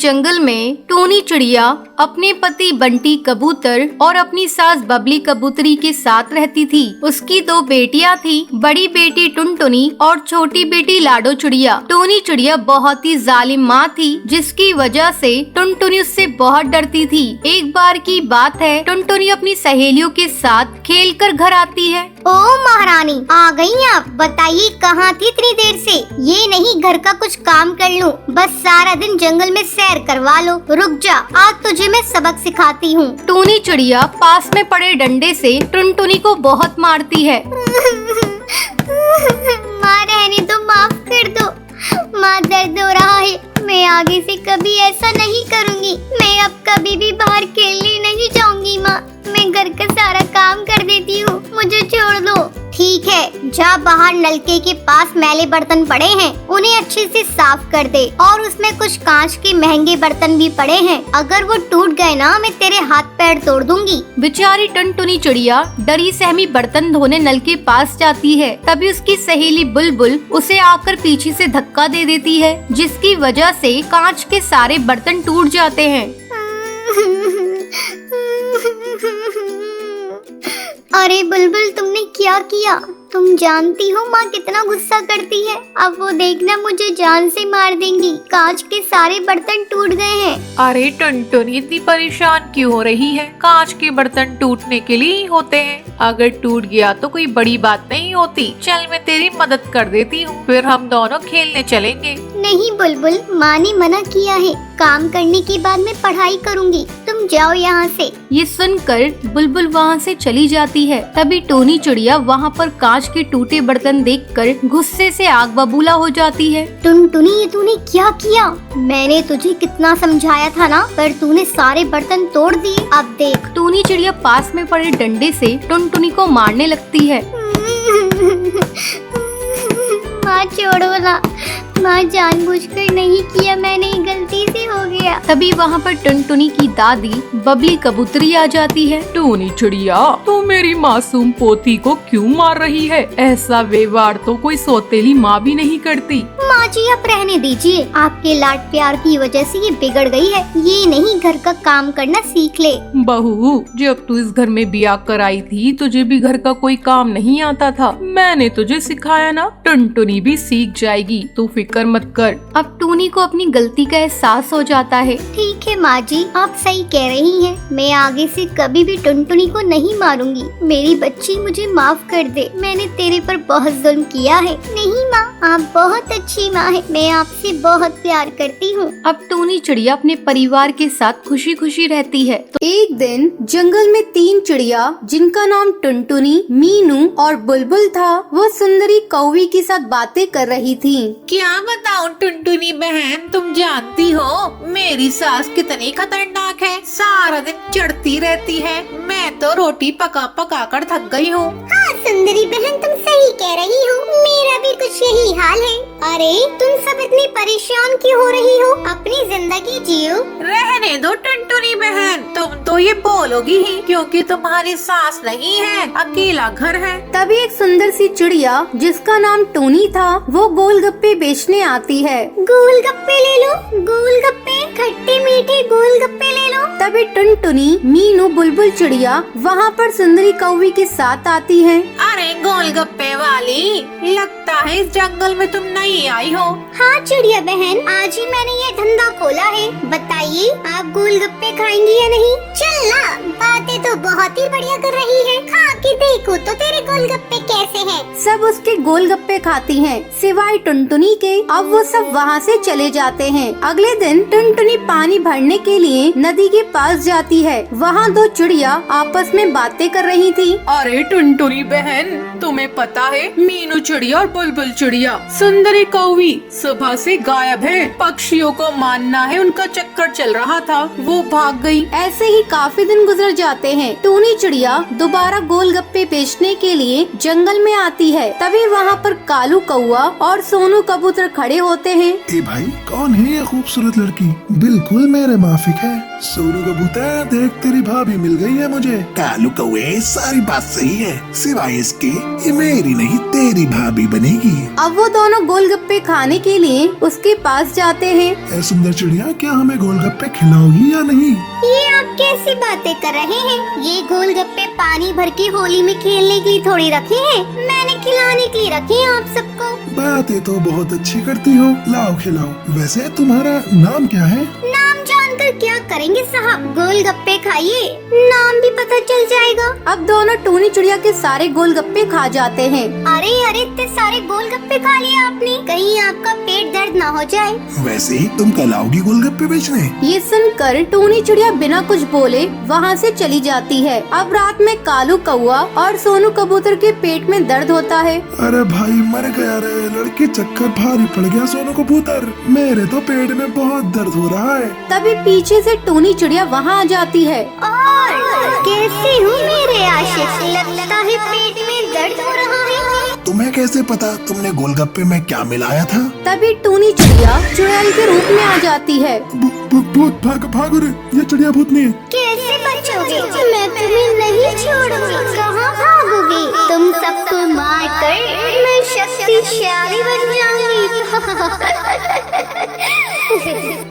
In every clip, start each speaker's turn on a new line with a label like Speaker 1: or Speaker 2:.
Speaker 1: जंगल में टोनी चिड़िया अपने पति बंटी कबूतर और अपनी सास बबली कबूतरी के साथ रहती थी। उसकी 2 बेटियां थी, बड़ी बेटी टुनटुनी और छोटी बेटी लाडो चिड़िया। टोनी चिड़िया बहुत ही जालिम माँ थी, जिसकी वजह से टुनटुनी उससे बहुत डरती थी। एक बार की बात है, टुनटुनी अपनी सहेलियों के साथ खेलकर घर आती है।
Speaker 2: ओ महारानी, आ गई आप। बताइए कहाँ थी इतनी देर से? ये नहीं घर का कुछ काम कर लूं, बस सारा दिन जंगल में सैर करवा लो। रुक जा, आज तुझे मैं सबक सिखाती हूँ।
Speaker 1: टोनी चिड़िया पास में पड़े डंडे से टुनटुनी को बहुत मारती है।
Speaker 2: माँ रहने दो, माफ कर दो। माँ, दर्द हो रहा है। मैं आगे से कभी ऐसा नहीं करूँगी। मैं अब कभी भी बाहर खेलने नहीं जाऊंगी। माँ, मैं घर का सारा काम कर देती हूँ, मुझे छोड़ दो। ठीक है, जा बाहर नलके के पास मैले बर्तन पड़े हैं, उन्हें अच्छे से साफ कर दे। और उसमें कुछ कांच के महंगे बर्तन भी पड़े हैं, अगर वो टूट गए ना, मैं तेरे हाथ पैर तोड़ दूंगी।
Speaker 1: बेचारी टुनटुनी चिड़िया डरी सहमी बर्तन धोने नल के पास जाती है। तभी उसकी सहेली बुलबुल उसे आकर पीछे से धक्का दे देती है, जिसकी वजह से कांच के सारे बर्तन टूट जाते हैं।
Speaker 2: अरे बुलबुल, तुमने क्या किया? तुम जानती हो माँ कितना गुस्सा करती है। अब वो देखना मुझे जान से मार देंगी। कांच के सारे बर्तन टूट गए हैं।
Speaker 3: अरे टुनटुनी, इतनी परेशान क्यों हो रही है? कांच के बर्तन टूटने के लिए ही होते हैं। अगर टूट गया तो कोई बड़ी बात नहीं होती। चल, मैं तेरी मदद कर देती हूँ, फिर हम दोनों खेलने चलेंगे।
Speaker 2: नहीं बुलबुल, माँ ने मना किया है। काम करने के बाद मैं पढ़ाई करूँगी, तुम जाओ यहाँ से।
Speaker 1: ये सुनकर बुलबुल वहाँ से चली जाती है। तभी टोनी चिड़िया वहाँ पर कांच के टूटे बर्तन देखकर गुस्से से आग बबूला हो जाती है।
Speaker 2: टुनटुनी, ये तूने क्या किया? मैंने तुझे कितना समझाया था ना, पर तूने सारे बर्तन तोड़ दिए। अब देख।
Speaker 1: टोनी चिड़िया पास में पड़े डंडे से टुनटुनी को मारने लगती है।
Speaker 2: माँ छोड़ो ना, माँ जानबूझकर नहीं किया, मैंने गलती से हो गया।
Speaker 1: तभी वहाँ पर टुनटुनी की दादी बबली कबूतरी आ जाती है।
Speaker 3: टोनी चिड़िया, तू मेरी मासूम पोती को क्यों मार रही है? ऐसा व्यवहार तो कोई सौतेली माँ भी नहीं करती।
Speaker 2: माँ जी, आप रहने दीजिए। आपके लाड प्यार की वजह से ये बिगड़ गई है। ये नहीं, घर का काम करना सीख ले।
Speaker 3: बहू, जब तू इस घर में ब्याह कर आई थी, तुझे भी घर का कोई काम नहीं आता था। मैंने तुझे सिखाया ना। टुनटुनी भी सीख जाएगी, तू फिक्र मत कर।
Speaker 1: अब टोनी को अपनी गलती का एहसास हो जाता है।
Speaker 2: ठीक है माँ जी, आप सही कह रही हैं। मैं आगे से कभी भी टुनटुनी को नहीं मारूंगी। मेरी बच्ची, मुझे माफ कर दे। मैंने तेरे पर बहुत जुल्म किया है। नहीं माँ, आप बहुत अच्छी माँ है। मैं आपसे बहुत प्यार करती हूँ।
Speaker 1: अब टोनी चिड़िया अपने परिवार के साथ खुशी खुशी रहती है। तो एक दिन जंगल में 3 चिड़िया, जिनका नाम टुनटुनी, मीनू और बुलबुल था, वो सुंदरी कौवी के साथ बातें कर रही थी।
Speaker 3: क्या बताऊं टुनटुनी बहन, तुम जानती हो मेरी सास कितनी खतरनाक है। सारा दिन चिढ़ती रहती है। मैं तो रोटी पका पका कर थक गई हूँ।
Speaker 2: हाँ सुंदरी बहन, तुम सही कह रही हो। मेरा भी कुछ यही हाल है। अरे तुम सब इतनी परेशान क्यों हो रही हो? अपनी जिंदगी जियो।
Speaker 3: रहने दो टुनटुनी बहन, तुम तो ये बोलोगी ही, क्योंकि तुम्हारी सास नहीं है, अकेला घर है।
Speaker 1: तभी एक सुंदर सी चिड़िया, जिसका नाम टोनी था, वो गोलगप्पे बेचने आती है।
Speaker 2: गोलगप्पे ले लो, गोलगप्पे, खट्टे मीठे गोलगप्पे ले लो।
Speaker 1: तभी टुनटुनी, मीनू, बुलबुल चिड़िया वहाँ पर सुंदरी कौवी के साथ आती है।
Speaker 3: अरे गोलगप्पे वाली, लगता है इस जंगल में तुम नहीं आई हो।
Speaker 2: हाँ चिड़िया बहन, आज ही मैंने ये धंधा खोला है। बताइए, आप गोलगप्पे खाएंगी या नहीं? चल ना, बातें तो बहुत ही बढ़िया कर रही है। खा के देखो तो तेरे गोलगप्पे कैसे हैं।
Speaker 1: सब उसके गोलगप्पे खाती हैं, सिवाय टुनटुनी के। अब वो सब वहाँ से चले जाते हैं। अगले दिन टुनटुनी पानी भरने के लिए नदी के पास जाती है। वहाँ 2 चिड़िया आपस में बातें कर रही थी।
Speaker 3: अरे टुनटुनी बहन, तुम्हें पता है मीनू चिड़िया और बुलबुल चिड़िया, सुंदरी कौवी सुबह से गायब है। पक्षियों को मानना है उनका चक्कर चल रहा था, वो भाग गई।
Speaker 1: ऐसे ही काफी दिन गुजर जाते हैं। टोनी चिड़िया दोबारा गोल गोलगप्पे बेचने के लिए जंगल में आती है। तभी वहाँ पर कालू कौआ और सोनू कबूतर खड़े होते हैं।
Speaker 4: ए भाई, कौन है ये खूबसूरत लड़की? बिल्कुल मेरे माफिक है। सोनू कबूतर, देख तेरी भाभी मिल गई है मुझे। कालू कौए, सारी बात सही है, सिवाय इसके ये मेरी नहीं तेरी भाभी बनेगी।
Speaker 1: अब वो दोनों गोलगप्पे खाने के लिए उसके पास जाते हैं।
Speaker 4: ए सुंदर चिड़िया, क्या हमें गोलगप्पे खिलाओगी या नहीं?
Speaker 2: ये आप कैसी बातें कर रहे हैं? ये गोलगप्पे पानी भर के होली में खेलने के लिए थोड़ी रखे हैं, मैंने खिलाने के लिए रखे हैं आप सबको।
Speaker 4: बातें तो बहुत अच्छी करती हो, लाओ खिलाओ। वैसे तुम्हारा नाम क्या है?
Speaker 2: नाम जानकर क्या करेंगे साहब, गोलगप्पे खाइए, नाम भी पता चल जाएगा।
Speaker 1: अब दोनों टूनी चिड़िया के सारे गोलगप्पे खा जाते हैं।
Speaker 2: अरे अरे, इतने सारे गोलगप्पे खा लिए आपने, कहीं आपका पेट दर्द ना हो जाए।
Speaker 4: वैसे ही तुम कल आओगी गोलगप्पे बेचने?
Speaker 1: ये सुनकर टूनी चिड़िया बिना कुछ बोले वहाँ से चली जाती है। अब रात में कालू कौआ और सोनू कबूतर के पेट में दर्द होता है।
Speaker 4: अरे भाई, मर गया रे, लड़की चक्कर भारी पड़ गया सोनू कबूतर, मेरे तो पेट में बहुत दर्द हो रहा है।
Speaker 1: तभी पीछे से टूनी चिड़िया वहाँ आ जाती है।
Speaker 2: और कैसे हूँ मेरे आशिक, लगता है पेट में दर्द हो रहा है।
Speaker 4: तुम्हें कैसे पता? तुमने गोलगप्पे में क्या मिलाया था?
Speaker 1: तभी टूनी चिड़िया चुड़ैल के रूप में आ जाती है।
Speaker 4: भूत, भागो रे, ये चिड़िया भूतनी है।
Speaker 2: कैसे बचोगे? मैं तुम्हें नहीं छोड़ूंगी। कहाँ भागोगे? तुम सबको मार कर मैं शक्तिशाली बन जाऊंगी।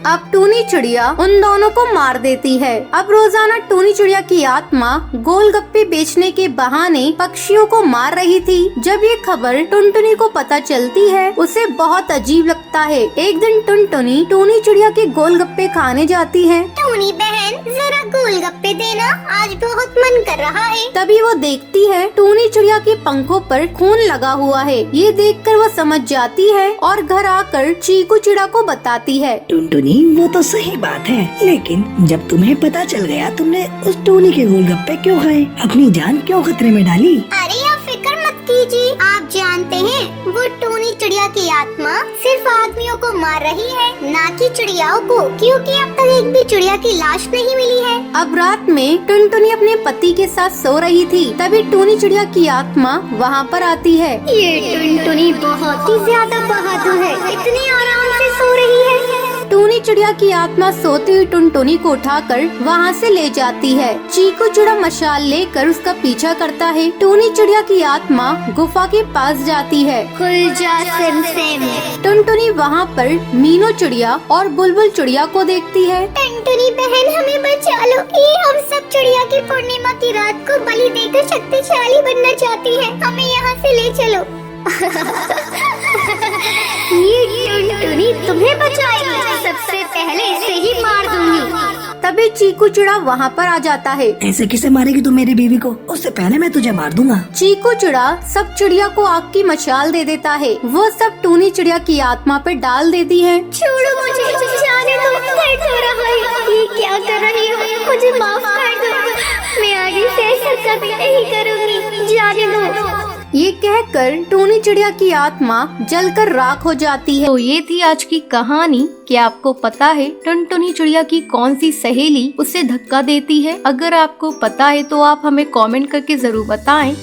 Speaker 1: अब टूनी चिड़िया उन दोनों को मार देती है। अब रोजाना टूनी चिड़िया की आत्मा गोलगप्पे बेचने के बहाने पक्षियों को मार रही थी। जब ये खबर टुनटुनी को पता चलती है, उसे बहुत अजीब लगता है। एक दिन टुनटुनी टूनी चिड़िया के गोलगप्पे खाने जाती है।
Speaker 2: टूनी बहन, जरा गोलगप्पे देना, आज बहुत मन कर रहा है।
Speaker 1: तभी वो देखती है टूनी चिड़िया के पंखों पर खून लगा हुआ है। ये देखकर वो समझ जाती है और घर आकर चीकू चिड़ा को बताती है।
Speaker 5: टुनटुनी, वो तो सही बात है, लेकिन जब तुम्हें पता चल गया, तुमने उस टूनी के गोलगप्पे क्यों खाए? अपनी जान क्यों खतरे में डाली?
Speaker 2: अरे आप फिक्र मत कीजिए, आप जानते हैं वो टूनी चिड़िया की आत्मा सिर्फ आदमियों को मार रही है, ना कि चिड़ियाओं को, क्योंकि अब तक एक भी चिड़िया की लाश नहीं मिली है।
Speaker 1: अब रात में टुनटुनी अपने पति के साथ सो रही थी। तभी टूनी चिड़िया की आत्मा वहाँ पर आती है।
Speaker 2: ये टुनटुनी बहुत ही ज्यादा बहादुर है, इतनी आराम से सो रही है।
Speaker 1: टूनी चिड़िया की आत्मा सोती हुई टुनटुनी को उठाकर वहाँ से ले जाती है। चीकू चिड़ा मशाल लेकर उसका पीछा करता है। टूनी चिड़िया की आत्मा गुफा के पास जाती है।
Speaker 2: खुल जा सिम।
Speaker 1: टुनटुनी वहाँ पर मीनू चिड़िया और बुलबुल चिड़िया को देखती है।
Speaker 2: टुनटुनी बहन, हमें बचा लो, ये हम सब चिड़िया की पूर्णिमा की रात को बलि देकर शक्तिशाली बनना चाहती है, हमें यहाँ से ले चलो। ये टुनटुनी तुम्हें बचाएगी, सबसे पहले इसे ही मार दूंगी।
Speaker 1: तभी चीकू चिड़ा वहाँ पर आ जाता है।
Speaker 5: ऐसे किसे मारेगी तू मेरी बीवी को? उससे पहले मैं तुझे मार दूंगा।
Speaker 1: चीकू चिड़ा सब चिड़िया को आग की मशाल दे देता है। वो सब टूनी चिड़िया की आत्मा पे डाल देती है।
Speaker 2: छोड़ो मुझे, जाने दो, दर्द हो रहा है। ये क्या कर रही हो? मुझे माफ कर दो, मैं आगे से ऐसा कभी नहीं करूँगी, जाने दो।
Speaker 1: ये कहकर टूनी चिड़िया की आत्मा जलकर राख हो जाती है। तो ये थी आज की कहानी। क्या आपको पता है टुनटुनी चिड़िया की कौन सी सहेली उसे धक्का देती है? अगर आपको पता है तो आप हमें कमेंट करके जरूर बताएं।